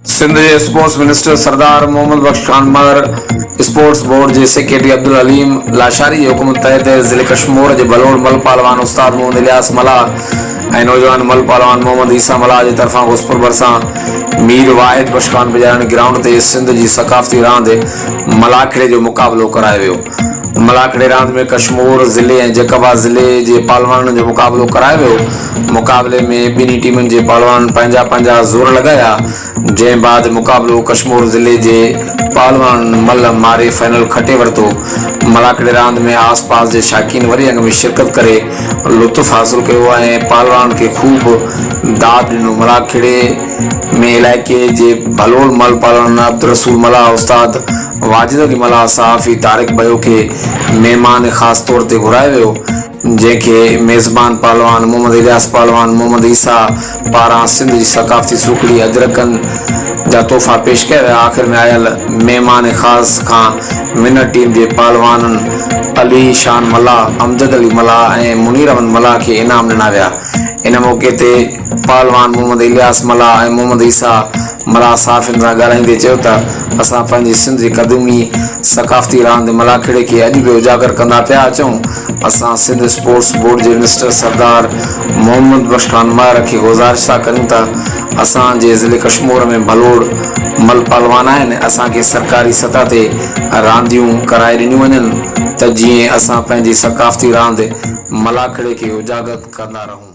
सिंध के sports minister सरदार मोहम्मद बख्श खान मर sports board के सेक्रेटरी अब्दुल हलीम लाशारी की हुकूमत तहत जिले कश्मीर के बलोड़ मल पहलवान उस्ताद मोहम्मद इलियास मला ऐं नौजवान मल पहलवान मोहम्मद ईसा मला की तरफा घोसपुर भरसा मीर वाहिद बख्श खान बजारण ग्राउंड से सिंध की सकाफती रांद मलाखड़े जो मुकाबलो करायो वियो। मलाखड़े रांद में कश्मीर जिले और जैकबा जिले के पहलवान जो मुकाबलो करायो वियो। मुकाबले में बिन्हीं टीमन के पहलवान पंहिंजा पंहिंजा ज़ोर लगाया, जै बाद मुकाबलो कश्मीर जिले के पहलवान मल मारे फाइनल खटे वरतो। मलाखड़े रांद में आस पास के शाकीन वरी अंग में शिरकत करे लुत्फ हासिल किया और पहलवान के खूब दाद दिनों। मलाखड़े में इलाके के भलोड़ मल पहलवान अब्दुल रसूल मला उस्ताद वाजिद अली मला सहाफ़ी तारिक बयो के मेहमान खास तौर पर घुरायो वियो, जैके मेज़बान पहलवान मोहम्मद इलियास पहलवान मोहम्मद ईसा पारा सिंध की सकाफती सुखड़ी अजरकन जा तोहफा पेश किया विया। आखिर में आयल मेहमान खास का विनर टीम के पहलवान अली शान मला, अमजद अली मला और मुनीर अहमद मला के इनाम दिना विया। इन मौके ते पहलवान मोहम्मद इलियास मला और मोहम्मद ईसा मला साफ़िन सां ॻाल्हाईंदे चयो त असां पंहिंजी सिंध जी क़दीमी सकाफ़ती रांदि मलाखड़े के अॼु बि उजागर कंदा पिया अचूं। असां सिंध स्पोर्ट्स बोर्ड के मिनिस्टर सरदार मोहम्मद बख्श खान मर के गुज़ारिश था करूं त असांजे ज़िले कश्मीर में भलोड़ मल पहलवान आहिनि, असांखे सरकारी सतह ते रांदियूं कराए ॾिनियूं वञनि त जीअं असां पंहिंजी सकाफ़ती रांदि मलाखड़े के उजागर कंदा रहूं।